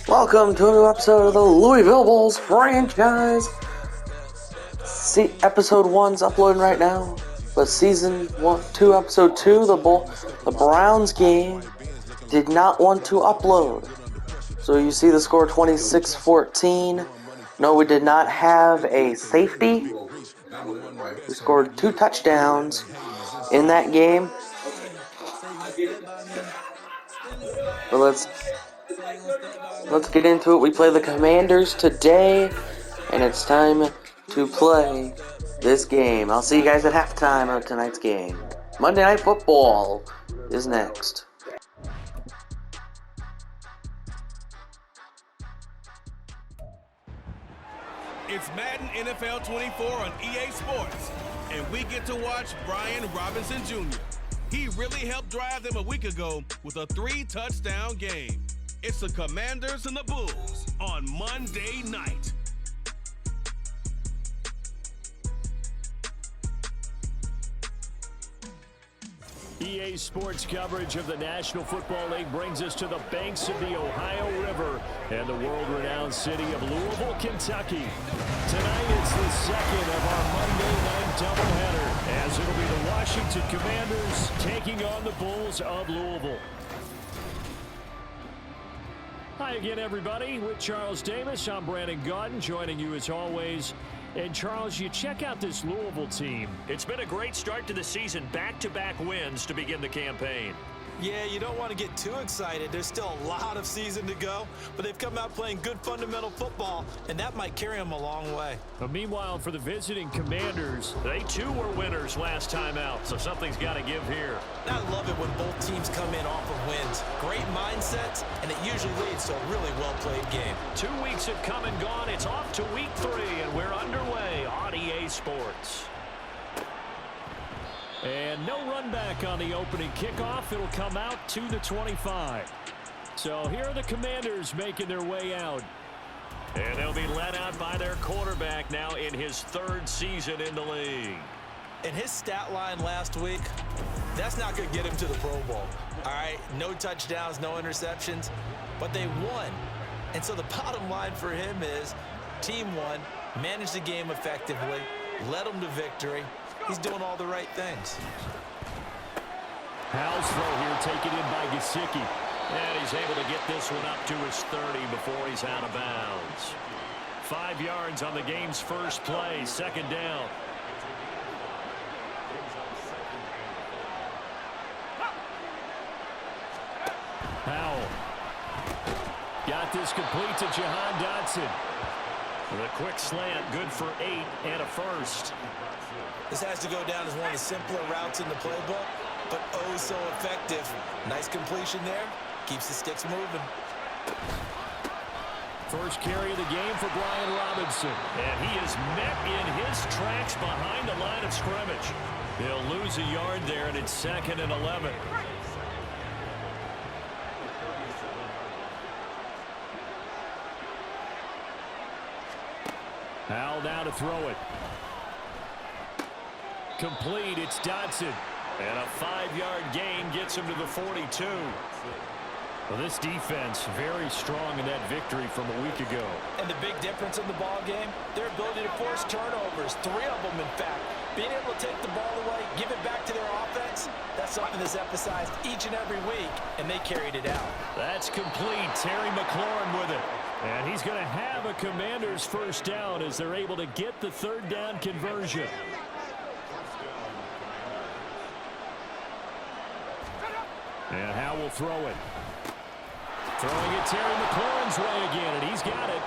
Welcome to a new episode of the Louisville Bulls franchise. See, episode 1's uploading right now, but season 2, episode 2, the Browns game did not want to upload. So you see the score 26-14. No, we did not have a safety. We scored 2 touchdowns in that game. But let's get into it. We play the Commanders today, and it's time to play this game. I'll see you guys at halftime of tonight's game. Monday Night Football is next. It's Madden NFL 24 on EA Sports, and we get to watch Brian Robinson Jr. He really helped drive them a week ago with a 3-touchdown game. It's the Commanders and the Bulls on Monday night. EA Sports coverage of the National Football League brings us to the banks of the Ohio River and the world-renowned city of Louisville, Kentucky. Tonight is the second of our Monday night doubleheader, as it'll be the Washington Commanders taking on the Bulls of Louisville. Hi again, everybody. With Charles Davis, I'm Brandon Gaudin, joining you as always. And, Charles, you check out this Louisville team. It's been a great start to the season, back-to-back wins to begin the campaign. Yeah, you don't want to get too excited. There's still a lot of season to go, but they've come out playing good fundamental football, and that might carry them a long way. But meanwhile, for the visiting Commanders, They, too, were winners last time out, so something's got to give here. I love it when both teams come in off of wins. Great mindsets, and it usually leads to a really well-played game. 2 weeks have come and gone. It's off to week 3, and we're underway on EA Sports. and no run back on the opening kickoff. It'll come out to the 25. So here are the Commanders making their way out. And they'll be led out by their quarterback now in his 3rd season in the league. And his stat line last week, that's not going to get him to the Pro Bowl. All right, no touchdowns, no interceptions, but they won. And so the bottom line for him is team won, managed the game effectively, led them to victory. He's doing all the right things. Howell's throw here taken in by Gesicki. And he's able to get this one up to his 30 before he's out of bounds. 5 yards on the game's first play, 2nd down. Howell got this complete to Jahan Dotson. The quick slant, good for 8 and a first. This has to go down as one of the simpler routes in the playbook, but oh so effective. Nice completion there. Keeps the sticks moving. First carry of the game for Brian Robinson. And he is met in his tracks behind the line of scrimmage. He'll lose a yard there, and it's 2nd and 11. Howell now to throw it. Complete, it's Dotson. And a 5-yard gain gets him to the 42. Well, this defense very strong in that victory from a week ago. And the big difference in the ball game, their ability to force turnovers. 3 of them, in fact. Being able to take the ball away, give it back to their offense, that's something that's emphasized each and every week, and they carried it out. That's complete. Terry McLaurin with it. And he's going to have a Commanders first down as they're able to get the 3rd down conversion. And Howell will throw it. Throwing it Terry McLaurin's way again, and he's got it.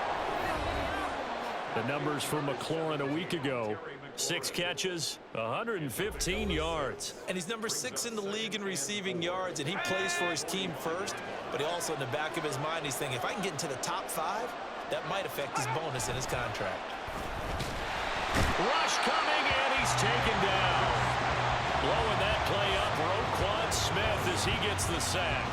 The numbers for McLaurin a week ago. 6 catches, 115 yards. And he's number 6 in the league in receiving yards, and he plays for his team first. But he also, in the back of his mind, he's thinking, if I can get into the top 5, that might affect his bonus in his contract. Rush coming, and he's taken down. Blowing that play up, Roquan Smith as he gets the sack.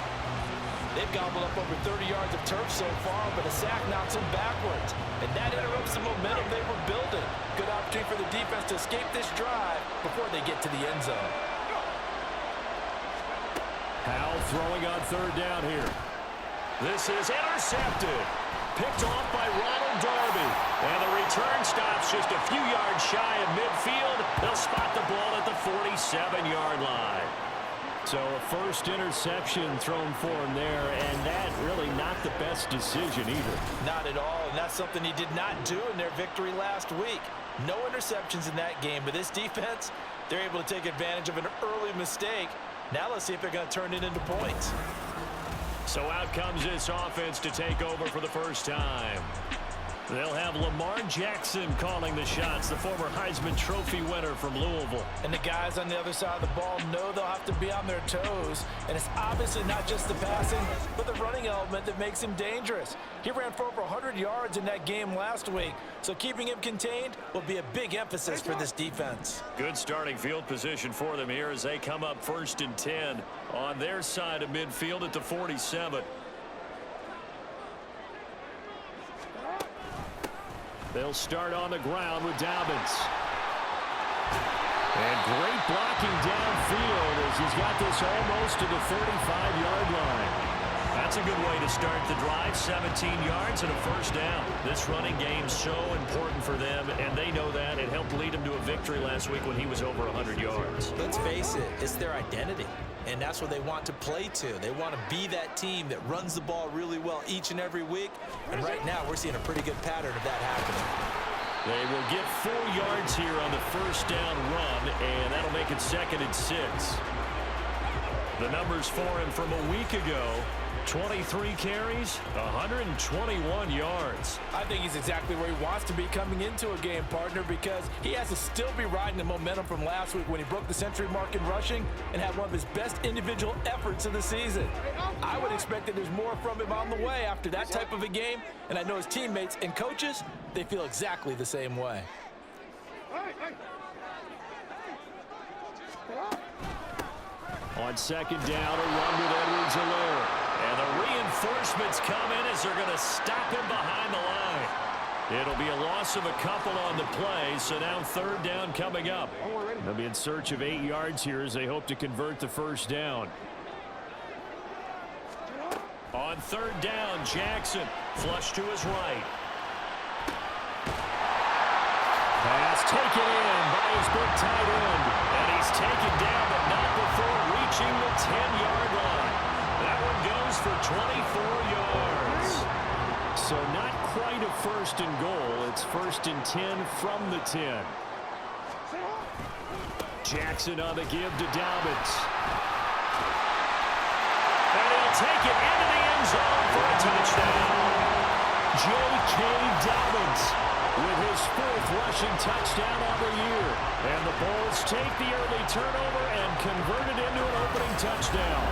They've gobbled up over 30 yards of turf so far, but a sack knocks them backwards. And that interrupts the momentum they were building. Good opportunity for the defense to escape this drive before they get to the end zone. Howell throwing on 3rd down here. This is intercepted. Picked off by Ronald Darby. And the return stops just a few yards shy of midfield. They'll spot the ball at the 47-yard line. So a first interception thrown for him there, and that really not the best decision either. Not at all, and that's something he did not do in their victory last week. No interceptions in that game, but this defense, they're able to take advantage of an early mistake. Now let's see if they're going to turn it into points. So out comes this offense to take over for the first time. They'll have Lamar Jackson calling the shots, the former Heisman Trophy winner from Louisville. And the guys on the other side of the ball know they'll have to be on their toes. And it's obviously not just the passing, but the running element that makes him dangerous. He ran for over 100 yards in that game last week, so keeping him contained will be a big emphasis for this defense. Good starting field position for them here as they come up 1st and 10 on their side of midfield at the 47. They'll start on the ground with Dobbins. And great blocking downfield as he's got this almost to the 35-yard line. That's a good way to start the drive. 17 yards and a first down. This running game so important for them, and they know that. It helped lead them to a victory last week when he was over 100 yards. Let's face it, it's their identity, and that's what they want to play to. They want to be that team that runs the ball really well each and every week, and right now we're seeing a pretty good pattern of that happening. They will get 4 yards here on the first down run, and that'll make it 2nd and 6. The numbers for him from a week ago: 23 carries, 121 yards. I think he's exactly where he wants to be coming into a game, partner, because he has to still be riding the momentum from last week when he broke the century mark in rushing and had one of his best individual efforts of the season. I would expect that there's more from him on the way after that type of a game, and I know his teammates and coaches, they feel exactly the same way. On 2nd down, a run with Edwards-Helaire. And the reinforcements come in as they're going to stop him behind the line. It'll be a loss of a couple on the play, so now 3rd down coming up. They'll be in search of 8 yards here as they hope to convert the first down. On 3rd down, Jackson flush to his right. Pass taken in by his big tight end. And he's taken down, but not before reaching the 10-yard line. That one goes for 24 yards. So not quite a 1st and goal. It's 1st and 10 from the 10. Jackson on the give to Dobbins. And he'll take it into the end zone for a touchdown. J.K. Dobbins with his 4th rushing touchdown of the year. And the Bulls take the early turnover and convert it into an opening touchdown.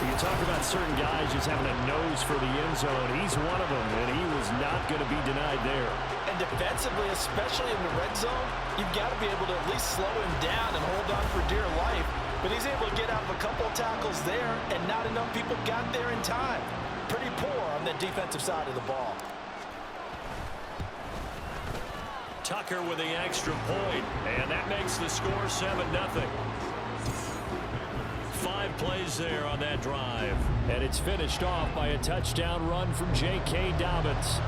You talk about certain guys just having a nose for the end zone. He's one of them, and he was not going to be denied there. And defensively, especially in the red zone, you've got to be able to at least slow him down and hold on for dear life. But he's able to get out of a couple of tackles there, and not enough people got there in time. Pretty poor on the defensive side of the ball. Tucker with the extra point, and that makes the score 7-0. 5 plays there on that drive. And it's finished off by a touchdown run from J.K. Dobbins.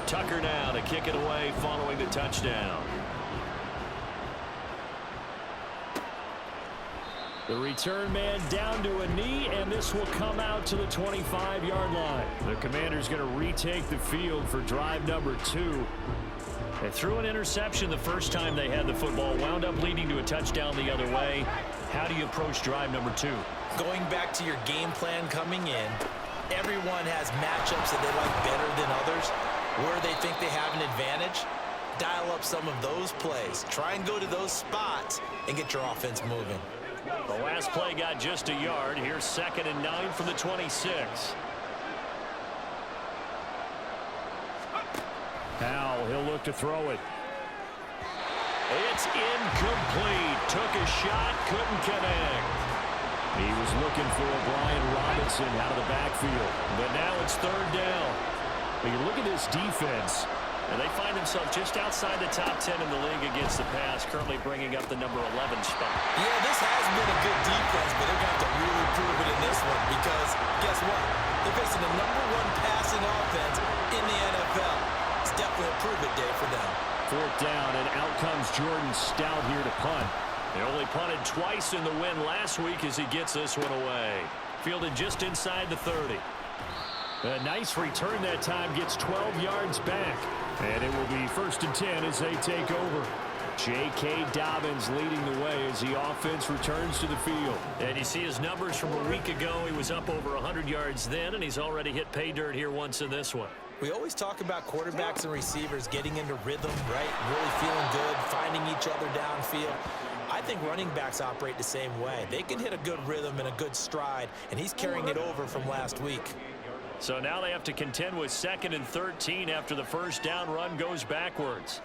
Tucker now to kick it away following the touchdown. The return man down to a knee, and this will come out to the 25-yard line. The Commanders going to retake the field for drive number 2. They threw an interception the first time they had the football, wound up leading to a touchdown the other way. How do you approach drive number 2? Going back to your game plan coming in, everyone has matchups that they like better than others, where they think they have an advantage. Dial up some of those plays. Try and go to those spots and get your offense moving. The last play got just a yard. Here's 2nd and 9 from the 26. Now he'll look to throw it. It's incomplete. Took a shot, couldn't connect. He was looking for Brian Robinson out of the backfield. But now it's 3rd down. But you look at this defense, and they find themselves just outside the top 10 in the league against the pass, currently bringing up the number 11 spot. Yeah, this has been Jordan Stout here to punt. He only punted twice in the win last week as he gets this one away. Fielded just inside the 30. A nice return that time, gets 12 yards back. And it will be 1st and 10 as they take over. J.K. Dobbins leading the way as the offense returns to the field. And you see his numbers from a week ago. He was up over 100 yards then, and he's already hit pay dirt here once in this one. We always talk about quarterbacks and receivers getting into rhythm, right? Really feeling good, finding each other downfield. I think running backs operate the same way. They can hit a good rhythm and a good stride, and he's carrying it over from last week. So now they have to contend with 2nd and 13 after the first down run goes backwards.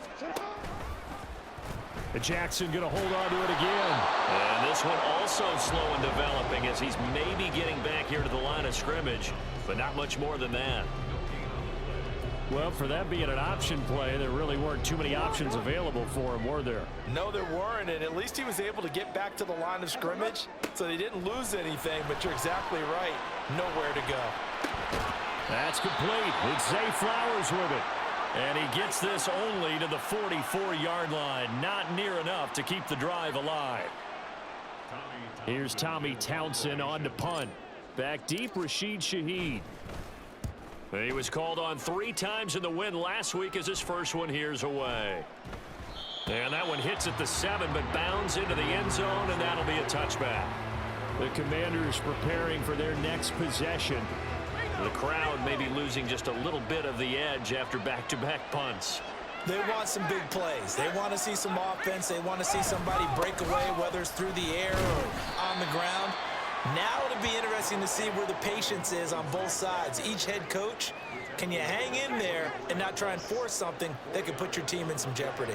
Jackson going to hold on to it again. And this one also slow in developing as he's maybe getting back here to the line of scrimmage, but not much more than that. Well, for that being an option play, there really weren't too many options available for him, were there? No, there weren't, and at least he was able to get back to the line of scrimmage, so they didn't lose anything, but you're exactly right. Nowhere to go. That's complete. It's Zay Flowers with it. And he gets this only to the 44-yard line. Not near enough to keep the drive alive. Here's Tommy Townsend on to punt. Back deep, Rashid Shaheed. He was called on 3 times in the win last week as his first one here's away. And that one hits at the 7, but bounds into the end zone, and that'll be a touchback. The Commanders preparing for their next possession. The crowd may be losing just a little bit of the edge after back-to-back punts. They want some big plays. They want to see some offense. They want to see somebody break away, whether it's through the air or on the ground. Now it'll be interesting to see where the patience is on both sides. Each head coach, can you hang in there and not try and force something that could put your team in some jeopardy?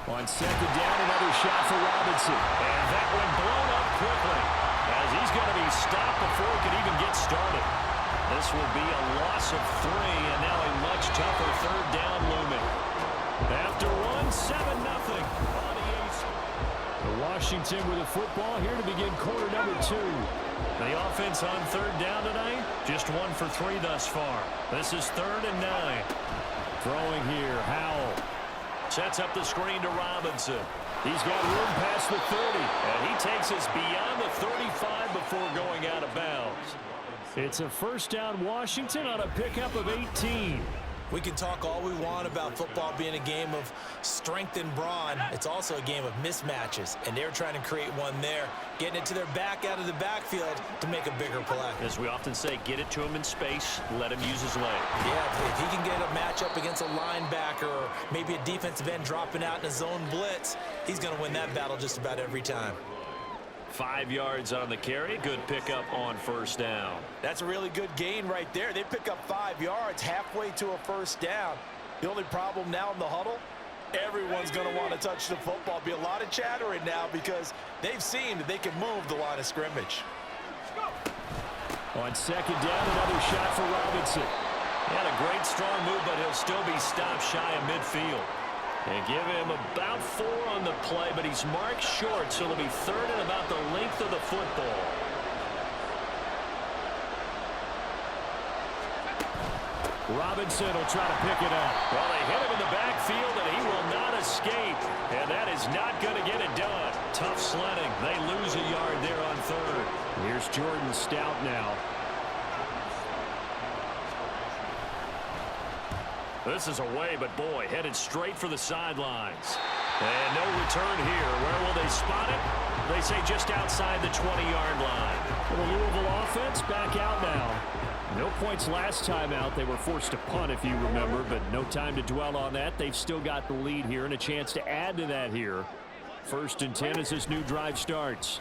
On 2nd down, another shot for Robinson. And that one blown up quickly as he's going to be stopped before he can even get started. This will be a loss of 3, and now a much tougher 3rd down looming. After 7-0. Washington with a football here to begin quarter number 2. The offense on 3rd down tonight, just 1 for 3 thus far. This is 3rd and 9. Throwing here, Howell. Sets up the screen to Robinson. He's got room past the 30. And he takes us beyond the 35 before going out of bounds. It's a 1st down Washington on a pickup of 18. We can talk all we want about football being a game of strength and brawn. It's also a game of mismatches, and they're trying to create one there, getting it to their back out of the backfield to make a bigger play. As we often say, get it to him in space, let him use his leg. Yeah, if he can get a matchup against a linebacker or maybe a defensive end dropping out in a zone blitz, he's going to win that battle just about every time. 5 yards on the carry. Good pickup on 1st down. That's a really good gain right there. They pick up 5 yards halfway to a 1st down. The only problem now in the huddle, everyone's going to want to touch the football. Be a lot of chattering now because they've seen that they can move the line of scrimmage. On 2nd down, another shot for Robinson. He had a great strong move, but he'll still be stopped shy of midfield. They give him about 4 on the play, but he's marked short, so it'll be 3rd and about the length of the football. Robinson will try to pick it up. Well, they hit him in the backfield, and he will not escape. And that is not going to get it done. Tough sledding. They lose a yard there on 3rd. Here's Jordan Stout now. This is away, but boy, headed straight for the sidelines. And no return here. Where will they spot it? They say just outside the 20-yard line. The Louisville offense back out now. No points last time out. They were forced to punt, if you remember, but no time to dwell on that. They've still got the lead here and a chance to add to that here. 1st and 10 as this new drive starts.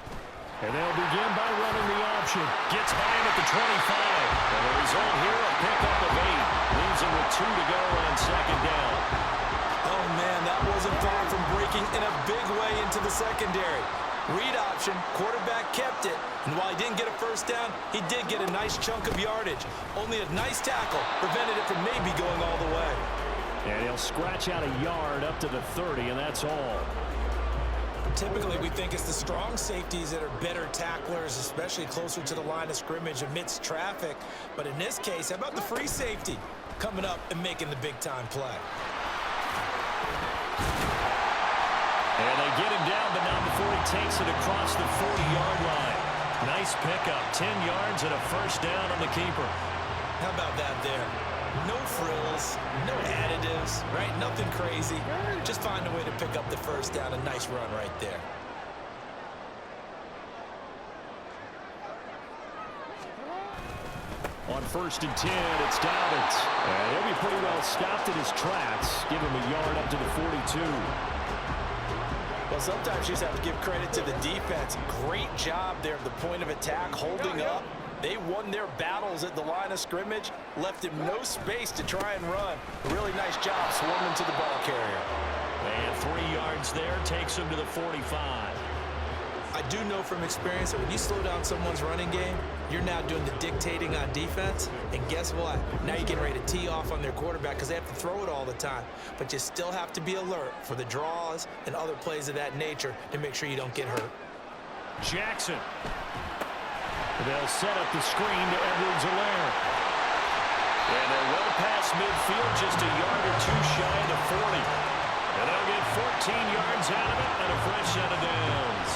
And they'll begin by running the option. Gets by him at the 25. And the result here, a pickup of 8. Leaves him with 2 to go on 2nd down. Oh, man, that wasn't far from breaking in a big way into the secondary. Read option, quarterback kept it. And while he didn't get a 1st down, he did get a nice chunk of yardage. Only a nice tackle prevented it from maybe going all the way. And he'll scratch out a yard up to the 30, and that's all. Typically, we think it's the strong safeties that are better tacklers, especially closer to the line of scrimmage amidst traffic. But in this case, how about the free safety coming up and making the big-time play? takes it across the 40-yard line. Nice pickup, 10 yards and a first down on the keeper. How about that there? No frills, no additives, right? Nothing crazy. Just find a way to pick up the first down. A nice run right there. On 1st and 10, it's Dobbins. And he'll be pretty well stopped in his tracks. Give him a yard up to the 42. Well, sometimes you just have to give credit to the defense. Great job there at the point of attack, holding up. They won their battles at the line of scrimmage, left him no space to try and run. A really nice job swarming to the ball carrier. And 3 yards there takes him to the 45. I do know from experience that when you slow down someone's running game, you're now doing the dictating on defense. And guess what? Now you're getting ready to tee off on their quarterback because they have to throw it all the time. But you still have to be alert for the draws and other plays of that nature to make sure you don't get hurt. Jackson. They'll set up the screen to Edwards-Helaire. And they're well past midfield, just a yard or two shy of the 40. And they'll get 14 yards out of it and a fresh set of downs.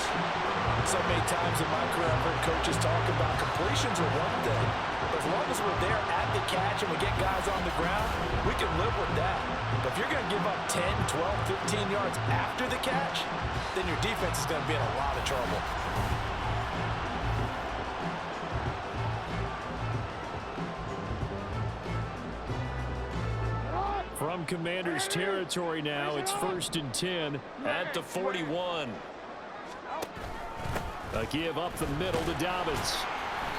So many times in my career I've heard coaches talk about completions are one thing. As long as we're there at the catch and we get guys on the ground, we can live with that. But if you're going to give up 10, 12, 15 yards after the catch, then your defense is going to be in a lot of trouble. From Commander's territory now, it's 1st and 10 at the 41. A give up the middle to Dobbins.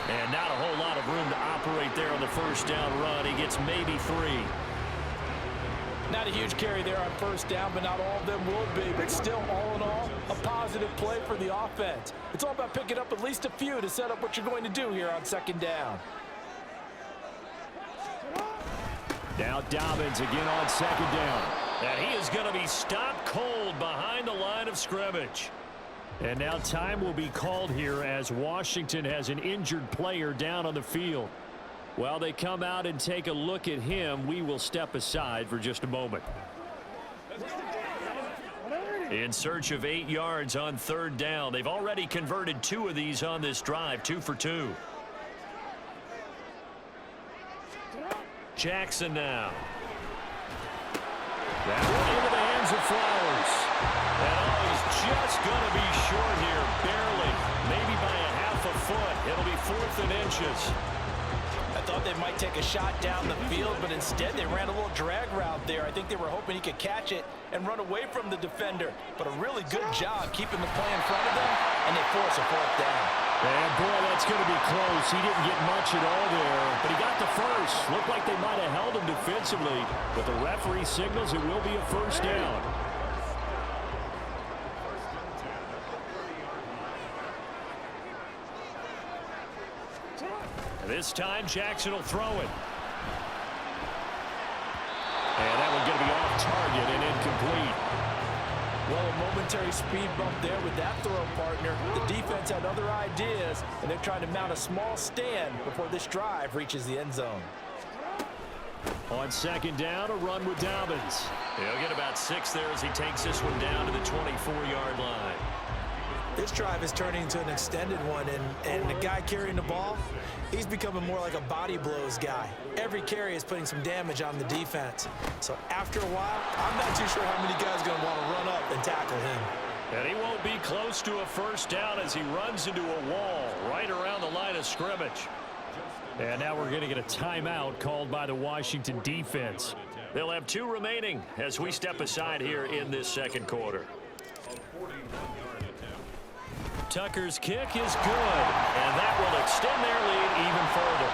And not a whole lot of room to operate there on the first down run. He gets maybe 3. Not a huge carry there on first down, but not all of them will be. But still, all in all, a positive play for the offense. It's all about picking up at least a few to set up what you're going to do here on 2nd down. Now Dobbins again on 2nd down. And he is going to be stopped cold behind the line of scrimmage. And now time will be called here as Washington has an injured player down on the field. While they come out and take a look at him, we will step aside for just a moment. In search of 8 yards on 3rd down. They've already converted 2 of these on this drive, 2 for 2. Jackson now. That one into the hands of Flowers. And he's just going to be short here, barely, maybe by a half a foot. It'll be 4th and inches. I thought they might take a shot down the field, but instead they ran a little drag route there. I think they were hoping he could catch it and run away from the defender. But a really good job keeping the play in front of them, and they force a 4th down. And boy, that's going to be close. He didn't get much at all there, but he got the first. Looked like they might have held him defensively, but the referee signals it will be a first down. This time, Jackson will throw it. And that one's going to be off target and incomplete. Well, a momentary speed bump there with that throw partner. The defense had other ideas, and they're trying to mount a small stand before this drive reaches the end zone. On 2nd down, a run with Dobbins. He'll get about 6 there as he takes this one down to the 24-yard line. This drive is turning into an extended one, and the guy carrying the ball, he's becoming more like a body blows guy. Every carry is putting some damage on the defense. So after a while, I'm not too sure how many guys are going to want to run up and tackle him. And he won't be close to a first down as he runs into a wall right around the line of scrimmage. And now we're going to get a timeout called by the Washington defense. They'll have 2 remaining as we step aside here in this 2nd quarter. Tucker's kick is good, and that will extend their lead even further.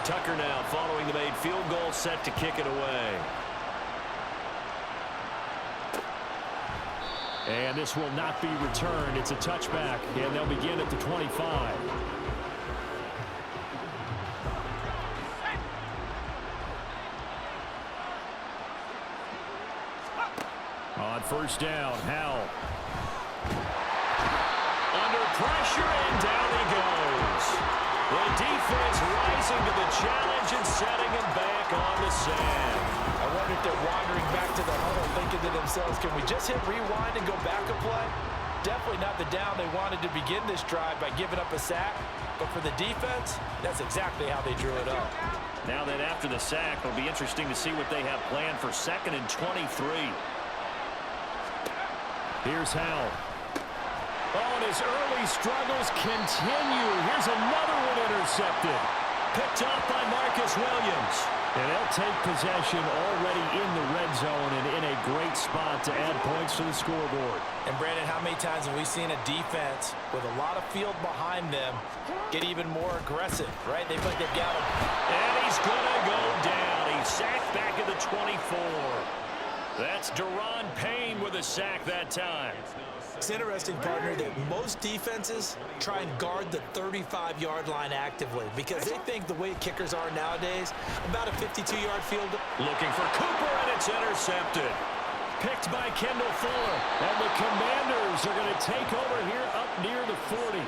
Tucker now following the made field goal, set to kick it away. And this will not be returned. It's a touchback, and they'll begin at the 25. On 1st down, Howell. Under pressure, and down he goes. The defense rises rising to the challenge and setting him back on the sand. I wonder if they're wandering back to the huddle thinking to themselves, can we just hit rewind and go back a play? Definitely not the down they wanted to begin this drive by giving up a sack. But for the defense, that's exactly how they drew it up. Now that after the sack, it'll be interesting to see what they have planned for 2nd and 23. Here's Howell. Oh, and his early struggles continue. Here's another one intercepted. Picked off by Marcus Williams. And they'll take possession already in the red zone and in a great spot to add points to the scoreboard. And Brandon, how many times have we seen a defense with a lot of field behind them get even more aggressive, right? They feel like they've got him. And he's going to go down. He's sacked back at the 24. That's Daron Payne with a sack that time. It's interesting, partner, that most defenses try and guard the 35-yard line actively because they think the way kickers are nowadays, about a 52-yard field. Looking for Cooper, and it's intercepted. Picked by Kendall Fuller. And the Commanders are going to take over here up near the 40.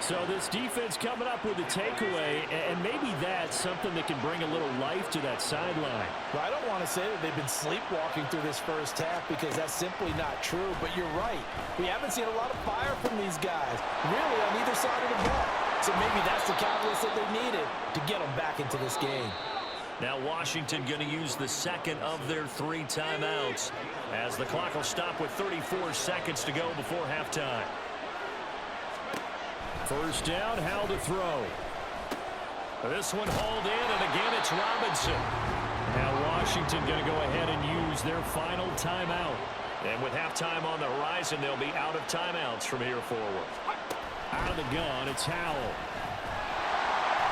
So this defense coming up with a takeaway, and maybe that's something that can bring a little life to that sideline. Well, I don't want to say that they've been sleepwalking through this first half because that's simply not true, but you're right. We haven't seen a lot of fire from these guys, really, on either side of the ball. So maybe that's the catalyst that they needed to get them back into this game. Now Washington going to use the second of their 3 timeouts as the clock will stop with 34 seconds to go before halftime. First down, Howell to throw. This one hauled in, and again it's Robinson. Now Washington going to go ahead and use their final timeout. And with halftime on the horizon, they'll be out of timeouts from here forward. Out of the gun, it's Howell.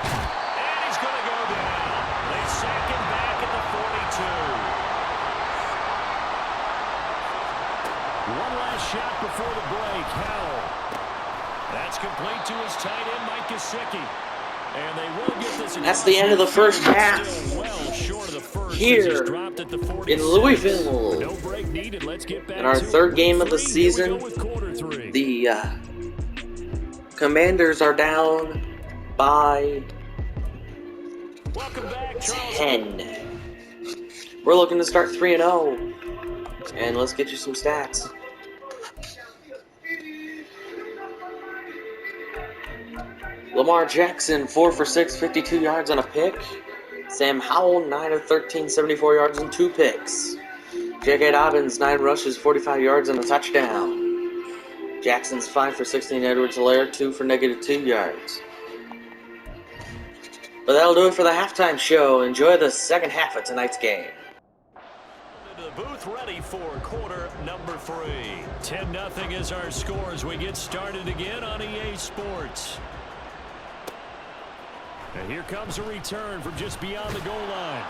And he's going to go down. They sack him back at the 42. One last shot before the break, Howell. That's complete to his tight end, Mike Gesicki. And they will get this. That's the end of the first half. Well short of the first. Here in Louisville. No break needed. Let's get back in our to third it. game of the Here we season, go with quarter 3. the Commanders are down by Welcome back, Charles. 10. We're looking to start 3-0. And let's get you some stats. Lamar Jackson, 4 for 6, 52 yards and a pick. Sam Howell, 9 of 13, 74 yards and 2 picks. J.K. Dobbins, 9 rushes, 45 yards and a touchdown. Jackson's 5 for 16, Edwards-Helaire, 2 for -2 yards. But that'll do it for the halftime show. Enjoy the second half of tonight's game. The booth ready for quarter number 3. 10-0 is our score as we get started again on EA Sports. And here comes a return from just beyond the goal line.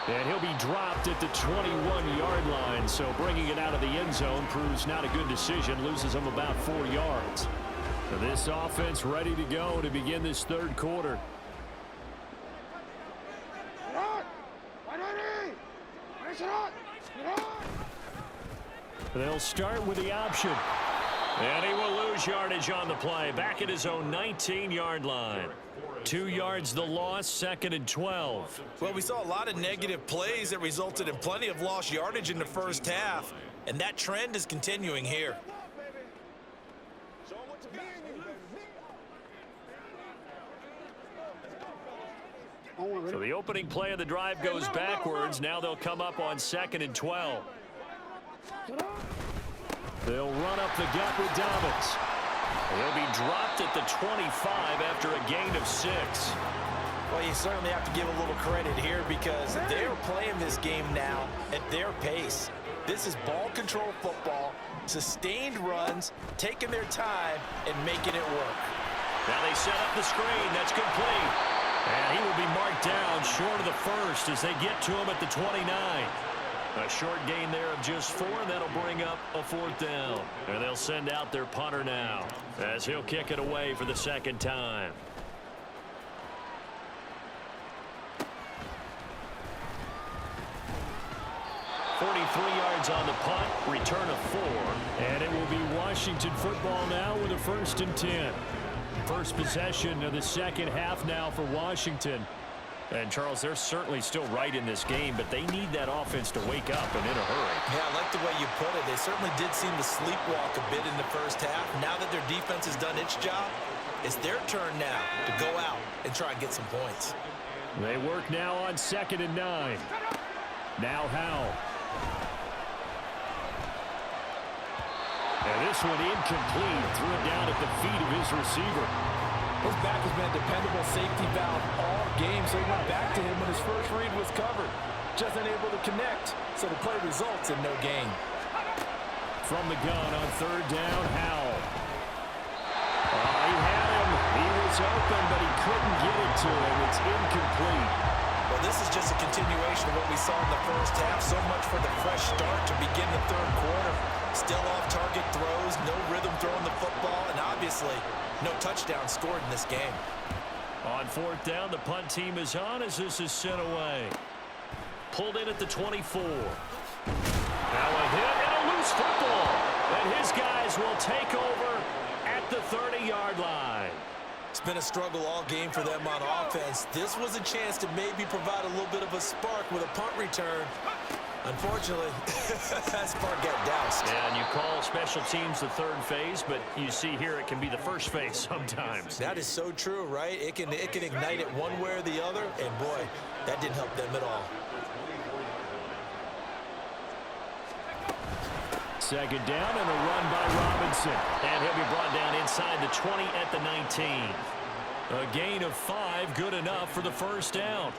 And he'll be dropped at the 21-yard line. So bringing it out of the end zone proves not a good decision. Loses him about 4 yards. So this offense ready to go to begin this third quarter. They'll start with the option. And he will lose yardage on the play. Back at his own 19-yard line. 2 yards the loss, 2nd and 12. Well, we saw a lot of negative plays that resulted in plenty of lost yardage in the first half. And that trend is continuing here. So the opening play of the drive goes backwards. Now they'll come up on 2nd and 12. They'll run up the gut with Dobbins. He'll be dropped at the 25 after a gain of 6. Well, you certainly have to give a little credit here because they're playing this game now at their pace. This is ball control football, sustained runs, taking their time, and making it work. Now they set up the screen. That's complete. And he will be marked down short of the first as they get to him at the 29. A short gain there of just 4, and that'll bring up a 4th down. And they'll send out their punter now as he'll kick it away for the second time. Yards on the punt, return of 4. And it will be Washington football now with a 1st and 10. First possession of the second half now for Washington. And, Charles, they're certainly still right in this game, but they need that offense to wake up and in a hurry. Yeah, I like the way you put it. They certainly did seem to sleepwalk a bit in the first half. Now that their defense has done its job, it's their turn now to go out and try and get some points. They work now on 2nd and 9. Now Howell. And this one incomplete. Threw it down at the feet of his receiver. His back has been a dependable safety valve all game, so he went back to him when his first read was covered. Just unable to connect, so the play results in no gain. From the gun on 3rd down, Howell. He had him. He was open, but he couldn't get it to him. It's incomplete. Well, this is just a continuation of what we saw in the first half. So much for the fresh start to begin the third quarter. Still off-target throws, no rhythm throwing the football, and obviously no touchdown scored in this game. On 4th down, the punt team is on as this is sent away. Pulled in at the 24. Now a hit and a loose football. And his guys will take over at the 30-yard line. It's been a struggle all game for them on offense. This was a chance to maybe provide a little bit of a spark with a punt return. Unfortunately, that spark got doused. And you call special teams the third phase, but you see here it can be the first phase sometimes. That is so true, right? It can ignite it one way or the other, and boy, that didn't help them at all. 2nd down and a run by Robinson. And he'll be brought down inside the 20 at the 19. A gain of 5, good enough for the first down.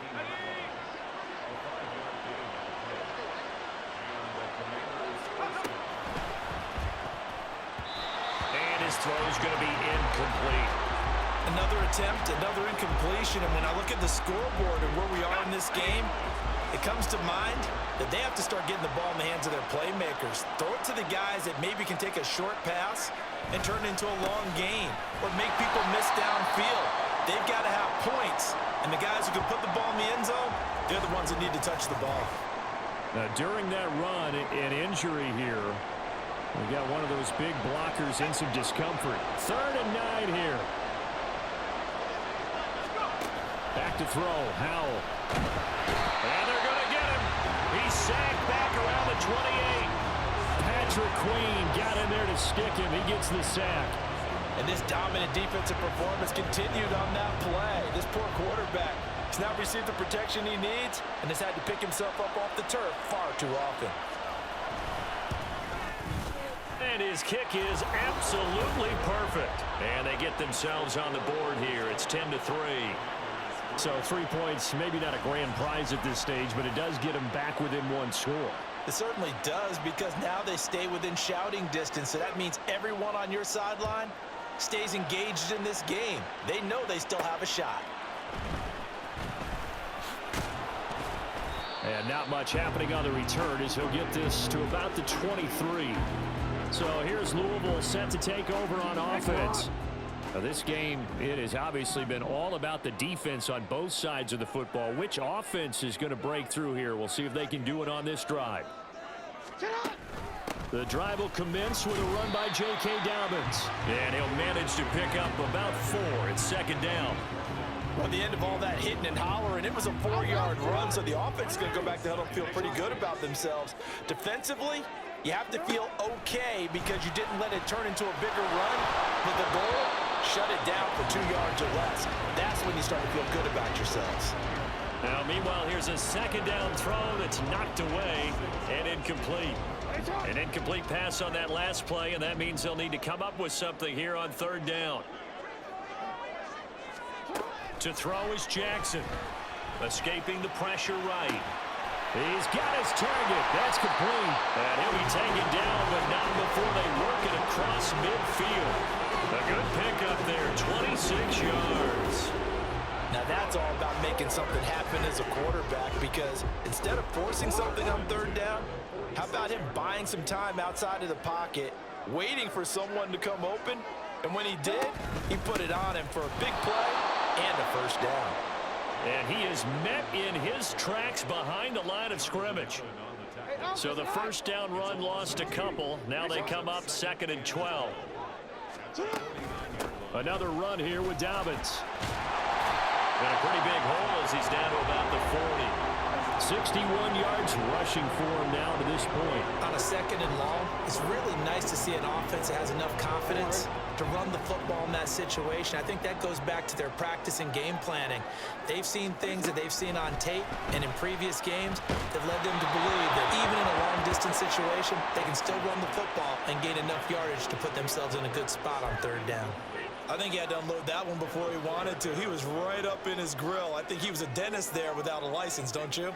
And his throw is going to be incomplete. Another attempt, another incompletion, and when I look at the scoreboard and where we are in this game, it comes to mind that they have to start getting the ball in the hands of their playmakers. Throw it to the guys that maybe can take a short pass and turn it into a long gain or make people miss downfield. They've got to have points, and the guys who can put the ball in the end zone, they're the ones that need to touch the ball. Now, during that run, an injury here. We got one of those big blockers in some discomfort. 3rd and 9 here. Back to throw, Howell. And they're going to get him. He's sacked back around the 28. Patrick Queen got in there to stick him. He gets the sack. And this dominant defensive performance continued on that play. This poor quarterback has not received the protection he needs and has had to pick himself up off the turf far too often. And his kick is absolutely perfect. And they get themselves on the board here. It's 10-3. So 3 points, maybe not a grand prize at this stage, but it does get them back within one score. It certainly does, because now they stay within shouting distance. So that means everyone on your sideline stays engaged in this game. They know they still have a shot. And not much happening on the return as he'll get this to about the 23. So here's Louisville set to take over on offense. Now this game, it has obviously been all about the defense on both sides of the football. Which offense is going to break through here? We'll see if they can do it on this drive. The drive will commence with a run by J.K. Dobbins. And he'll manage to pick up about 4 at 2nd down. Well, at the end of all that hitting and hollering, it was a 4-yard run, so the offense is going to go back to huddle and feel pretty good about themselves. Defensively, you have to feel okay because you didn't let it turn into a bigger run. But the goal, shut it down for 2 yards or less. That's when you start to feel good about yourselves. Now, meanwhile, here's a 2nd down throw that's knocked away and incomplete. An incomplete pass on that last play, and that means they'll need to come up with something here on 3rd down. To throw is Jackson. Escaping the pressure right. He's got his target. That's complete. And he'll be taken down, but not before they work it across midfield. A good pickup there, 26 yards. Now that's all about making something happen as a quarterback, because instead of forcing something on 3rd down, how about him buying some time outside of the pocket, waiting for someone to come open, and when he did, he put it on him for a big play and a first down. And he is met in his tracks behind the line of scrimmage. So the first down run lost a couple. Now they come up 2nd and 12. Another run here with Dobbins. And a pretty big hole as he's down to about the 40. 61 yards rushing for him now to this point. On a second and long, it's really nice to see an offense that has enough confidence to run the football in that situation. I think that goes back to their practice and game planning. They've seen things that they've seen on tape and in previous games that led them to believe that even in a long-distance situation, they can still run the football and gain enough yardage to put themselves in a good spot on third down. I think he had to unload that one before he wanted to. He was right up in his grill. I think he was a dentist there without a license, don't you?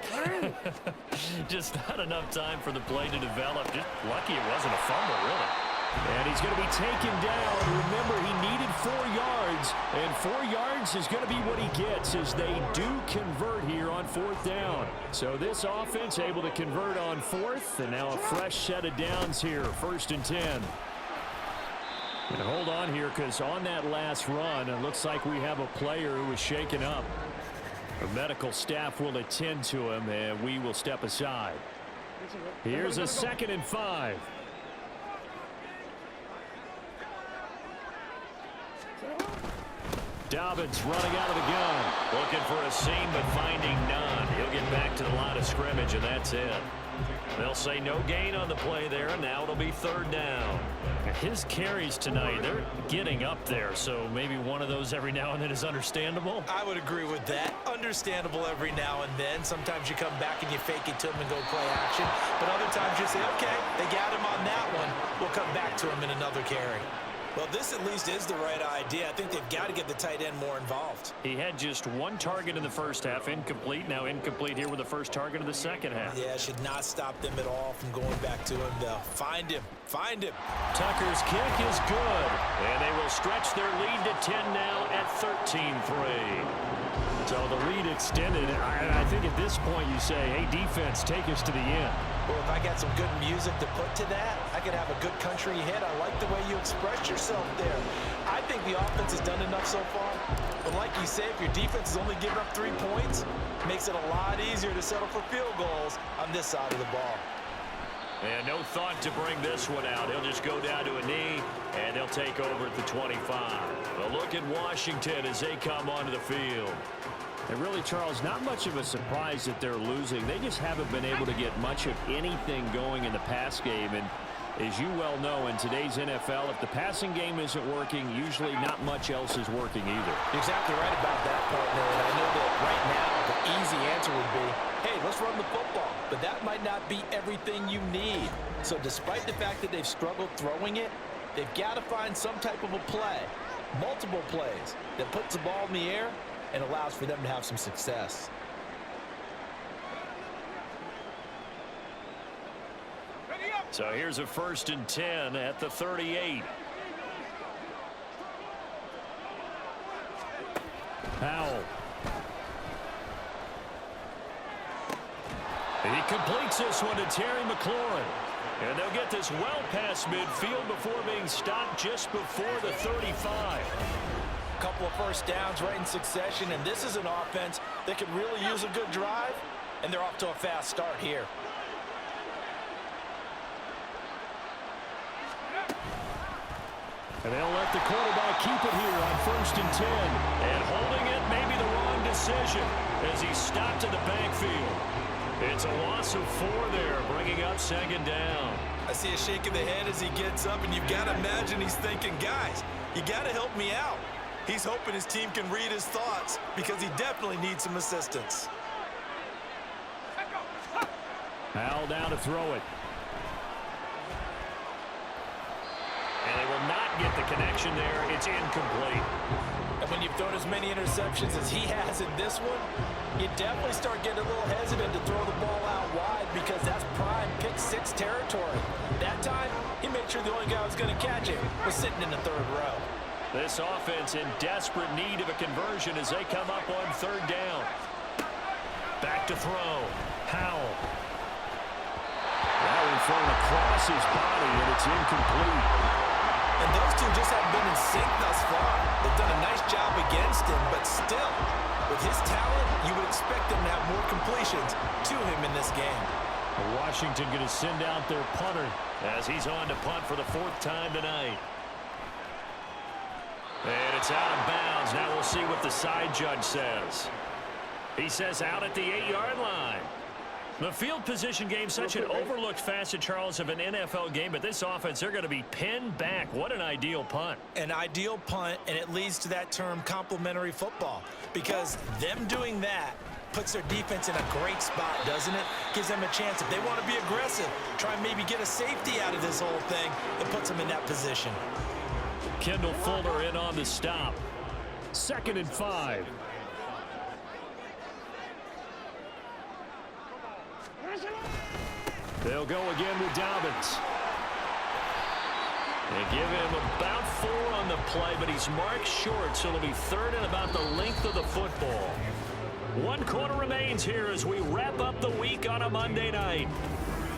Just not enough time for the play to develop. Just lucky it wasn't a fumble, really. And he's going to be taken down. Remember, he needed 4 yards, and 4 yards is going to be what he gets as they do convert here on fourth down. So this offense able to convert on fourth, and now a fresh set of downs here, 1st and 10. And hold on here, because on that last run, it looks like we have a player who is shaken up. The medical staff will attend to him, and we will step aside. Here's a 2nd and 5. Dobbins running out of the gun. Looking for a seam, but finding none. He'll get back to the line of scrimmage, and that's it. They'll say no gain on the play there, and now it'll be 3rd down. His carries tonight, they're getting up there, so maybe one of those every now and then is understandable. I would agree with that. Understandable every now and then. Sometimes you come back and you fake it to him and go play action. But other times you say, okay, they got him on that one. We'll come back to him in another carry. Well, this at least is the right idea. I think they've got to get the tight end more involved. He had just 1 target in the first half, incomplete. Now incomplete here with the first target of the second half. Yeah, should not stop them at all from going back to him, though. Find him. Find him. Tucker's kick is good. And they will stretch their lead to 10 now at 13-3. So the lead extended. I think at this point you say, hey, defense, take us to the end. Well, if I got some good music to put to that, I could have a good country hit. I like the way you expressed yourself there. I think the offense has done enough so far. But like you say, if your defense is only giving up 3 points, it makes it a lot easier to settle for field goals on this side of the ball. And no thought to bring this one out. He'll just go down to a knee, and they'll take over at the 25. A look at Washington as they come onto the field. And really, Charles, not much of a surprise that they're losing. They just haven't been able to get much of anything going in the pass game. And as you well know, in today's NFL, if the passing game isn't working, usually not much else is working either. You're exactly right about that, partner. And I know that right now the easy answer would be, hey, let's run the football. But that might not be everything you need. So despite the fact that they've struggled throwing it, they've got to find some type of a play, multiple plays, that puts the ball in the air and allows for them to have some success. So here's a 1st and 10 at the 38. Powell. He completes this one to Terry McLaurin. And they'll get this well past midfield before being stopped just before the 35. Couple of first downs right in succession, and this is an offense that could really use a good drive, and they're off to a fast start here. And they'll let the quarterback keep it here on 1st and 10. And holding it may be the wrong decision as he's stopped in the backfield. It's a loss of 4 there, bringing up 2nd down. I see a shake of the head as he gets up, and you've got to imagine he's thinking, guys, you got to help me out. He's hoping his team can read his thoughts because he definitely needs some assistance. Powell down to throw it. And they will not get the connection there. It's incomplete. And when you've thrown as many interceptions as he has in this one, you definitely start getting a little hesitant to throw the ball out wide because that's prime pick 6 territory. That time, he made sure the only guy who was going to catch it was sitting in the 3rd row. This offense in desperate need of a conversion as they come up on 3rd down. Back to throw. Powell. That one thrown across his body, and it's incomplete. And those two just haven't been in sync thus far. They've done a nice job against him, but still, with his talent, you would expect them to have more completions to him in this game. Washington going to send out their punter as he's on to punt for the 4th time tonight. And it's out of bounds. Now we'll see what the side judge says. He says out at the 8-yard line. The field position game, such an overlooked facet, Charles, of an NFL game, but this offense, they're going to be pinned back. What an ideal punt. An ideal punt, and it leads to that term complementary football, because them doing that puts their defense in a great spot, doesn't it? Gives them a chance. If they want to be aggressive, try and maybe get a safety out of this whole thing, it puts them in that position. Kendall Fuller in on the stop. 2nd and 5. They'll go again with Dobbins. They give him about 4 on the play, but he's marked short, so it'll be 3rd and about the length of the football. 1 quarter remains here as we wrap up the week on a Monday night.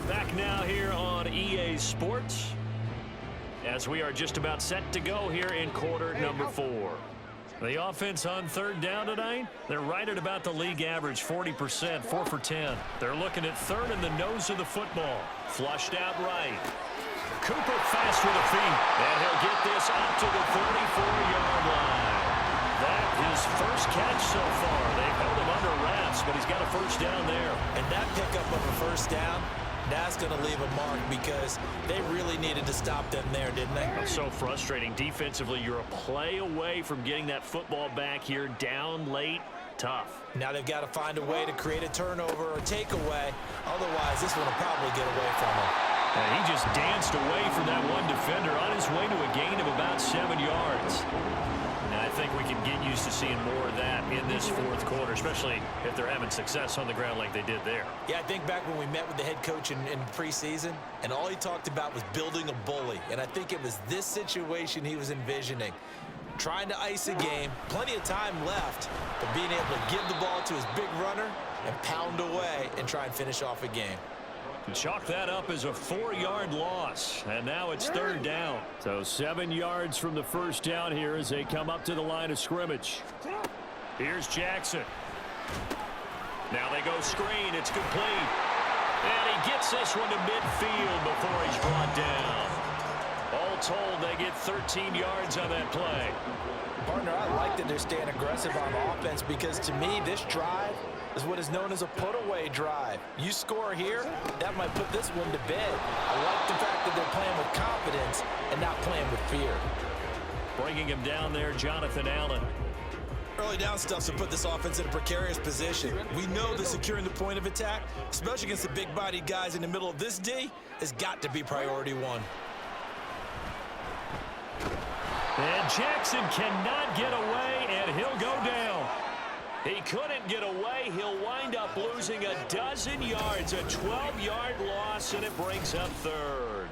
Back now here on EA Sports, as we are just about set to go here in quarter number 4. The offense on 3rd down tonight, they're right at about the league average, 40%, 4 for 10. They're looking at 3rd in the nose of the football. Flushed out right. Cooper fast with the feet, and he'll get this up to the 34-yard line. That is first catch so far. They've held him under wraps, but he's got a first down there. And that pickup of a first down, that's going to leave a mark, because they really needed to stop them there, didn't they? So frustrating. Defensively, you're a play away from getting that football back here, down late. Tough. Now they've got to find a way to create a turnover or takeaway. Otherwise, this one will probably get away from them. And he just danced away from that one defender on his way to a gain of about 7 yards. And I think we can get used to seeing more of that in this 4th quarter, especially if they're having success on the ground like they did there. Yeah, I think back when we met with the head coach in preseason, and all he talked about was building a bully. And I think it was this situation he was envisioning. Trying to ice a game, plenty of time left, but being able to give the ball to his big runner and pound away and try and finish off a game. Chalk that up as a 4-yard loss, and now it's 3rd down. So 7 yards from the first down here as they come up to the line of scrimmage. Here's Jackson. Now they go screen. It's complete. And he gets this one to midfield before he's brought down. All told, they get 13 yards on that play. Partner, I like that they're staying aggressive on offense, because to me, this drive is what is known as a put-away drive. You score here, that might put this one to bed. I like the fact that they're playing with confidence and not playing with fear. Bringing him down there, Jonathan Allen. Early down stuff to put this offense in a precarious position. We know that securing the point of attack, especially against the big-bodied guys in the middle of this D, has got to be priority 1. And Jackson cannot get away, and he'll go down. He couldn't get away. He'll wind up losing a dozen yards, a 12-yard loss, and it brings up 3rd.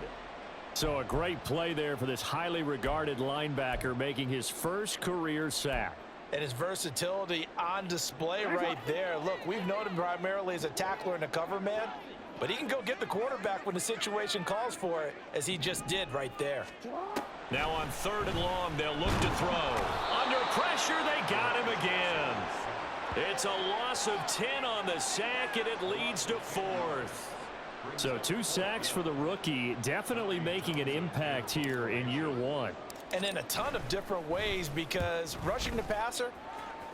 So a great play there for this highly regarded linebacker, making his first career sack. And his versatility on display right there. Look, we've known him primarily as a tackler and a cover man, but he can go get the quarterback when the situation calls for it, as he just did right there. Now on 3rd and long, they'll look to throw. Under pressure, they got him again. It's a loss of 10 on the sack, and it leads to 4th. So 2 sacks for the rookie, definitely making an impact here in year 1. And in a ton of different ways, because rushing the passer,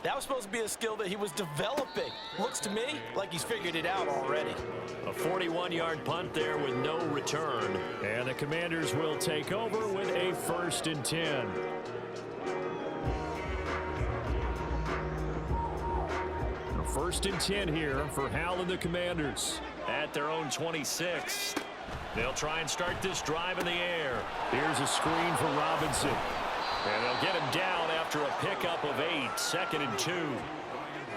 that was supposed to be a skill that he was developing. Looks to me like he's figured it out already. A 41-yard punt there with no return. And the Commanders will take over with a 1st and 10. A 1st and 10 here for Hal and the Commanders at their own 26. They'll try and start this drive in the air. Here's a screen for Robinson. And they'll get him down after a pickup of 8, 2nd and 2.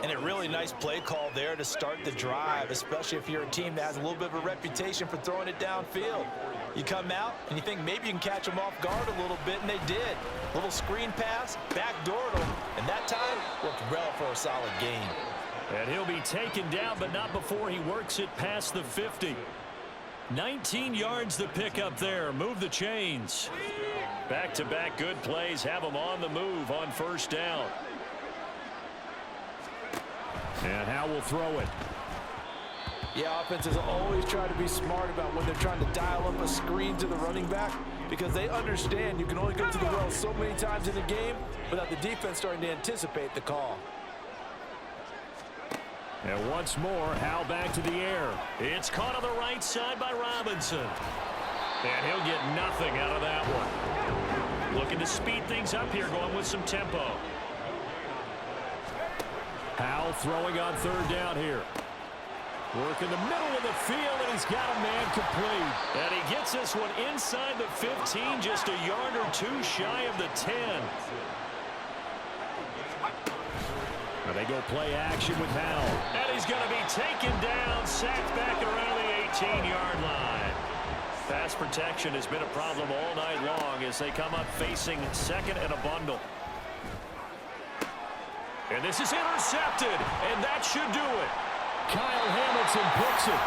And a really nice play call there to start the drive, especially if you're a team that has a little bit of a reputation for throwing it downfield. You come out and you think maybe you can catch them off guard a little bit, and they did. Little screen pass, backdoored them, and that time worked well for a solid gain. And he'll be taken down, but not before he works it past the 50. 19 yards to pick up there. Move the chains. Back-to-back good plays have them on the move on 1st down. And Hal will throw it. Yeah, offenses always try to be smart about when they're trying to dial up a screen to the running back, because they understand you can only go to the well so many times in a game without the defense starting to anticipate the call. And once more, Howell back to the air. It's caught on the right side by Robinson. And he'll get nothing out of that one. Looking to speed things up here, going with some tempo. Howell throwing on third down here. Work in the middle of the field, and he's got a man complete. And he gets this one inside the 15, just a yard or two shy of the 10. Now they go play action with Howell. And he's going to be taken down, sacked back around the 18-yard line. Pass protection has been a problem all night long as they come up facing second and a bundle. And this is intercepted, and that should do it. Kyle Hamilton picks it.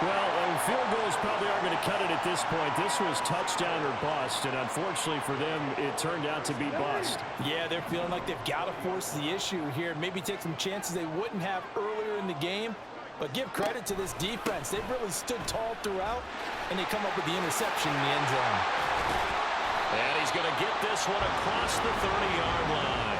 Well, field goals probably aren't going to cut it at this point. This was touchdown or bust, and unfortunately for them, it turned out to be bust. Yeah, they're feeling like they've got to force the issue here. Maybe take some chances they wouldn't have earlier in the game. But give credit to this defense. They've really stood tall throughout, and they come up with the interception in the end zone. And he's going to get this one across the 30-yard line.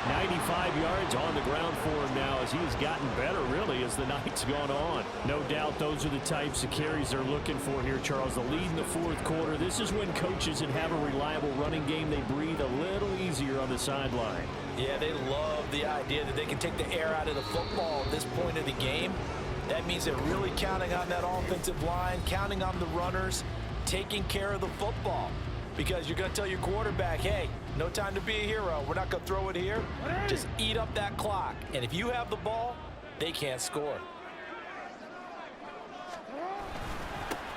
95 yards on the ground for him now as he's gotten better, really, as the night's gone on. No doubt those are the types of carries they're looking for here, Charles. The lead in the fourth quarter. This is when coaches that have a reliable running game, they breathe a little easier on the sideline. Yeah, they love the idea that they can take the air out of the football at this point of the game. That means they're really counting on that offensive line, counting on the runners, taking care of the football. Because you're going to tell your quarterback, hey, no time to be a hero. We're not going to throw it here. Just eat up that clock. And if you have the ball, they can't score.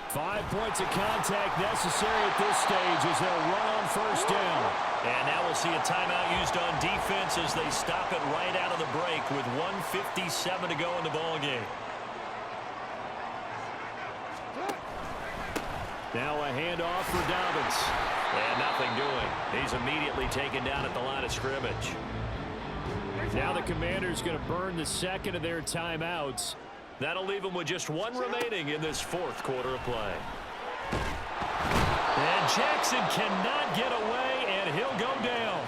5 points of contact necessary at this stage as they'll run on first down. And now we'll see a timeout used on defense as they stop it right out of the break with 1:57 to go in the ball game. Now a handoff for Dobbins. And nothing doing. He's immediately taken down at the line of scrimmage. Now the Commanders going to burn the second of their timeouts. That'll leave them with just one remaining in this fourth quarter of play. And Jackson cannot get away, and he'll go down.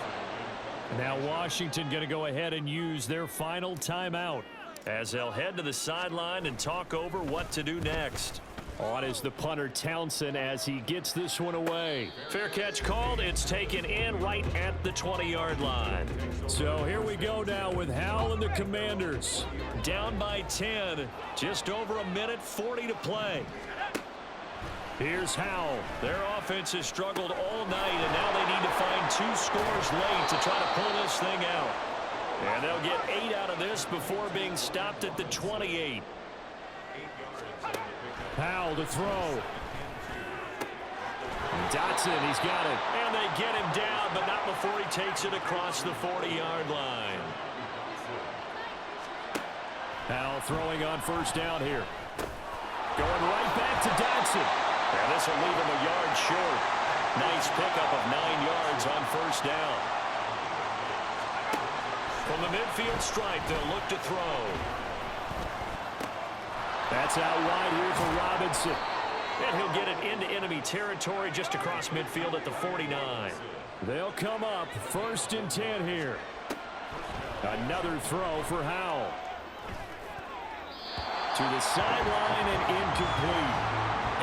Now Washington going to go ahead and use their final timeout as they'll head to the sideline and talk over what to do next. On is the punter Townsend as he gets this one away. Fair catch called. It's taken in right at the 20-yard line. So here we go now with Howell and the Commanders. Down by 10. Just over a minute 40 to play. Here's Howell. Their offense has struggled all night, and now they need to find 2 scores late to try to pull this thing out. And they'll get 8 out of this before being stopped at the 28. Howell to throw. Dotson, he's got it. And they get him down, but not before he takes it across the 40-yard line. Howell throwing on first down here. Going right back to Dotson. And this will leave him a yard short. Nice pickup of 9 yards on first down. From the midfield stripe, they'll look to throw. That's out wide here for Robinson. And he'll get it into enemy territory just across midfield at the 49. They'll come up first and 10 here. Another throw for Howell. To the sideline and incomplete.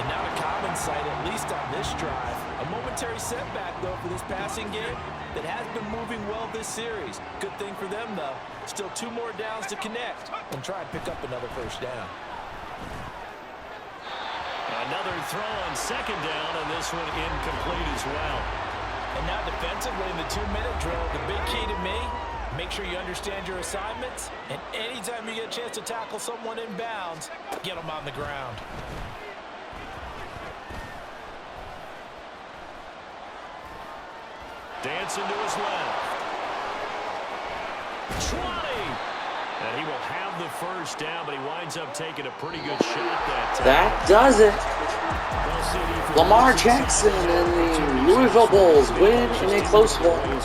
And not a common sight, at least on this drive. A momentary setback, though, for this passing game that has been moving well this series. Good thing for them, though. Still 2 more downs to connect and try and pick up another first down. Another throw on second down, and this one incomplete as well. And now defensively in the 2-minute drill, the big key to me, make sure you understand your assignments, and anytime you get a chance to tackle someone in bounds, get them on the ground. Dancing to his left. 20! And he will have the first down, but he winds up taking a pretty good shot that time. That does it. Lamar Jackson and the Louisville Bulls win in a close one,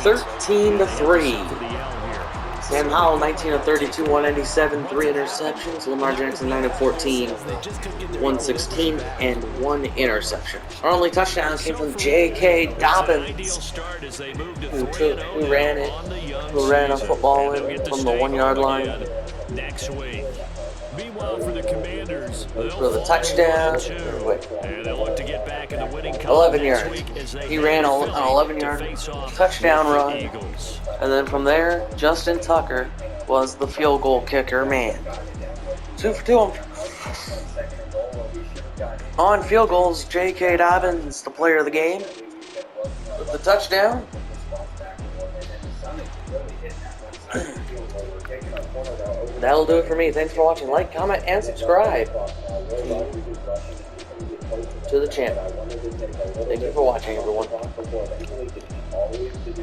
13-3. Sam Howell, 19 of 32, 197, 3 interceptions. Lamar Jackson, 9 of 14, 116, and 1 interception. Our only touchdown came from J.K. Dobbins, who ran a football in from the 1 yard line. Next week. Meanwhile, for the Commanders, For the touchdown, and they'll look to get back in the winning 11 yards. He ran an 11-yard touchdown run. And then from there, Justin Tucker was the field goal kicker, man. 2 for 2 on field goals. J.K. Dobbins, the player of the game, with the touchdown. That'll do it for me. Thanks for watching. Like, comment, and subscribe to the channel. Thank you for watching, everyone.